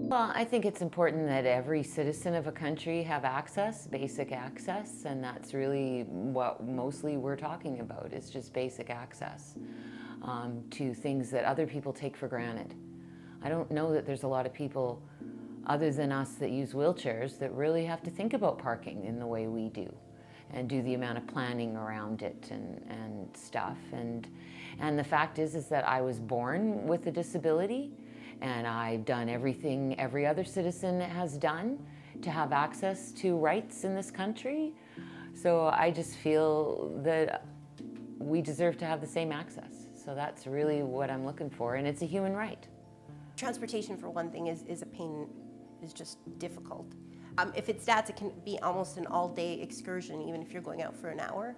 Well, I think it's important that every citizen of a country have access, basic access, and that's really what mostly we're talking about, is just basic access to things that other people take for granted. I don't know that there's a lot of people other than us that use wheelchairs that really have to think about parking in the way we do and do the amount of planning around it and stuff. And the fact is that I was born with a disability, and I've done everything every other citizen has done to have access to rights in this country. So I just feel that we deserve to have the same access. So that's really what I'm looking for, and it's a human right. Transportation, for one thing, is a pain, is just difficult. If it's stats, it can be almost an all-day excursion, even if you're going out for an hour.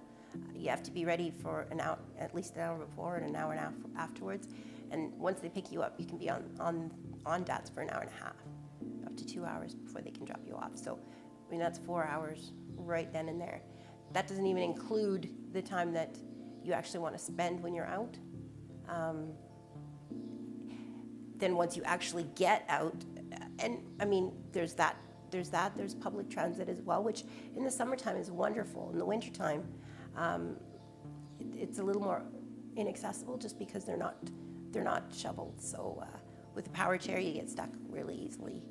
You have to be ready for an hour, at least an hour before and an hour and a half afterwards. And once they pick you up, you can be on DATS for an hour and a half, up to 2 hours before they can drop you off. So, I mean, that's 4 hours right then and there. That doesn't even include the time that you actually want to spend when you're out. Then once you actually get out, and I mean, there's public transit as well, which in the summertime is wonderful. In the wintertime, it's a little more inaccessible just because they're not shoveled. So with a power chair, you get stuck really easily.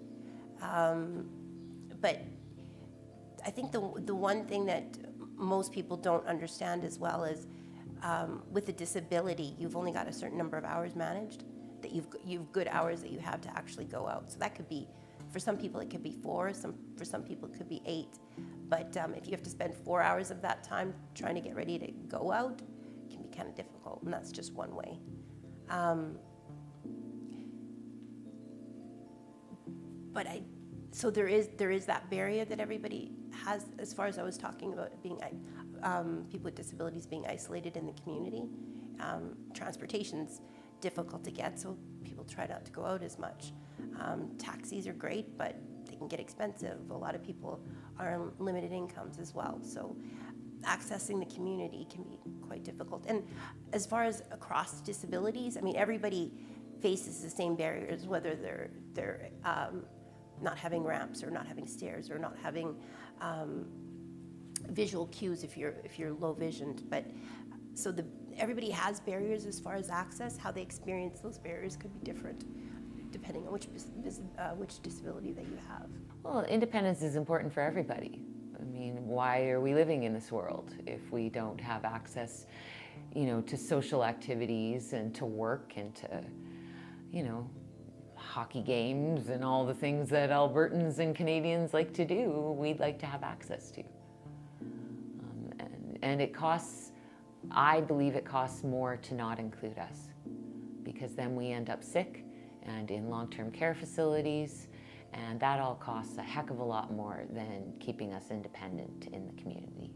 But I think the one thing that most people don't understand as well is with a disability, you've only got a certain number of hours managed, that you've good hours that you have to actually go out. So that could be, for some people it could be 4, for some people it could be 8. But if you have to spend 4 hours of that time trying to get ready to go out, it can be kind of difficult, and that's just one way. So there is that barrier that everybody has, as far as I was talking about being people with disabilities being isolated in the community. Transportation's difficult to get, so people try not to go out as much. Taxis are great, but they can get expensive. A lot of people are on limited incomes as well, so accessing the community can be quite difficult. And as far as across disabilities, I mean, everybody faces the same barriers, whether they're not having ramps or not having stairs or not having visual cues if you're low visioned. But so everybody has barriers as far as access. How they experience those barriers could be different depending on which disability that you have. Well, independence is important for everybody. I mean, why are we living in this world if we don't have access, to social activities and to work and to, hockey games and all the things that Albertans and Canadians like to do, we'd like to have access to. And it costs, I believe it costs more to not include us, because then we end up sick and in long-term care facilities, and that all costs a heck of a lot more than keeping us independent in the community.